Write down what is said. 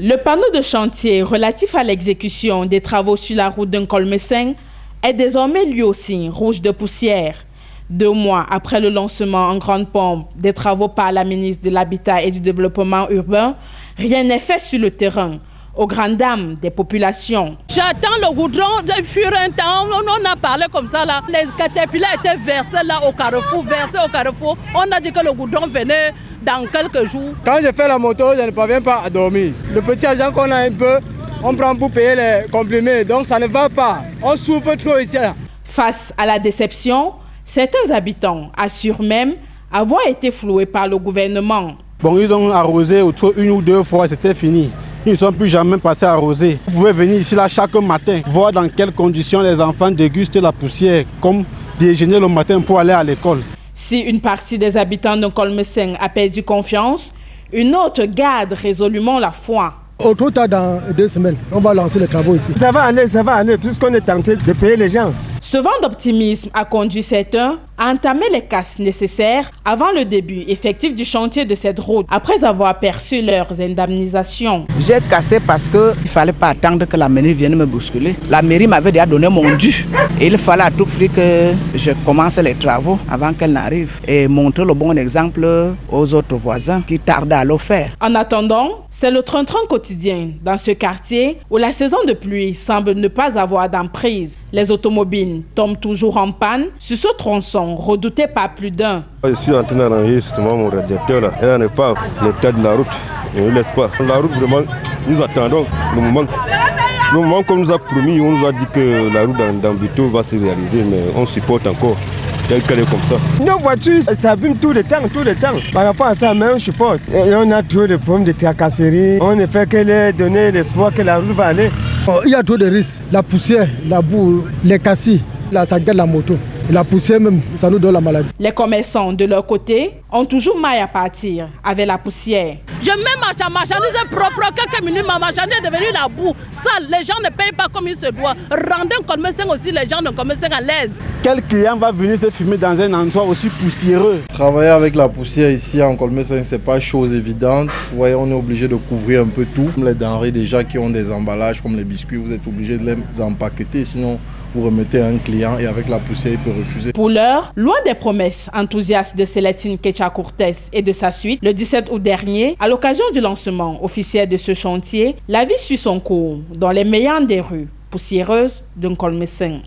Le panneau de chantier relatif à l'exécution des travaux sur la route d'Nkolmeseng est désormais lui aussi rouge de poussière. 2 mois après le lancement en grande pompe des travaux par la ministre de l'Habitat et du Développement urbain, rien n'est fait sur le terrain, aux grandes dames des populations. J'attends le goudron, fur un temps, on a parlé comme ça là. Les caterpillars étaient versés là au carrefour, On a dit que le goudron venait dans quelques jours. Quand je fais la moto, je ne parviens pas à dormir. Le petit argent qu'on a un peu, on prend pour payer les comprimés, donc ça ne va pas. On souffre trop ici. Face à la déception, certains habitants assurent même avoir été floués par le gouvernement. Bon, ils ont arrosé autour 1 ou 2 fois, c'était fini. Ils ne sont plus jamais passés à arroser. Vous pouvez venir ici là chaque matin, voir dans quelles conditions les enfants dégustent la poussière, comme déjeuner le matin pour aller à l'école. Si une partie des habitants de Nkolmeseng a perdu confiance, une autre garde résolument la foi. Au total, dans 2 semaines, on va lancer les travaux ici. Ça va aller, puisqu'on est tenté de payer les gens. Ce vent d'optimisme a conduit certains à entamer les casses nécessaires avant le début effectif du chantier de cette route, après avoir perçu leurs indemnisations. J'ai cassé parce qu'il ne fallait pas attendre que la mairie vienne me bousculer. La mairie m'avait déjà donné mon dû. Et il fallait à tout prix que je commence les travaux avant qu'elle n'arrive et montrer le bon exemple aux autres voisins qui tardaient à le faire. En attendant, c'est le train-train quotidien dans ce quartier où la saison de pluie semble ne pas avoir d'emprise. Les automobiles tombent toujours en panne sur ce tronçon redouté par plus d'un. Je suis en train d'arranger justement mon radiateur là. Elle n'est pas l'état de la route. On ne laisse pas. La route vraiment, nous attendons le moment. Le moment qu'on nous a promis, on nous a dit que la route d'Ambito va se réaliser, mais on supporte encore. Telle qu'elle est comme ça. Nos voitures s'abîment tout le temps. Par rapport à ça, mais on supporte. Et on a trop de problèmes de tracasserie. On ne fait que leur donner l'espoir que la route va aller. Il y a trop de risques. La poussière, la boue, les cassis, ça gâte la moto. Et la poussière même, ça nous donne la maladie. Les commerçants, de leur côté, ont toujours maille à partir avec la poussière. Je mets ma marchandise propre, quelques minutes, ma marchandise est devenue la boue, sale. Les gens ne payent pas comme il se doit. Rendez Nkolmeseng aussi, les gens de Nkolmeseng à l'aise. Quel client va venir se fumer dans un endroit aussi poussiéreux? Travailler avec la poussière ici en Nkolmeseng, ce n'est pas chose évidente. Vous voyez, on est obligé de couvrir un peu tout. Les denrées déjà qui ont des emballages comme les biscuits, vous êtes obligé de les empaqueter, sinon vous remettez à un client et avec la poussière, il peut refuser. Pour l'heure, loin des promesses enthousiastes de Célestine Ketcha-Courtes et de sa suite, le 17 août dernier, à l'occasion du lancement officiel de ce chantier, la vie suit son cours dans les meilleures des rues poussiéreuses de Nkolmeseng.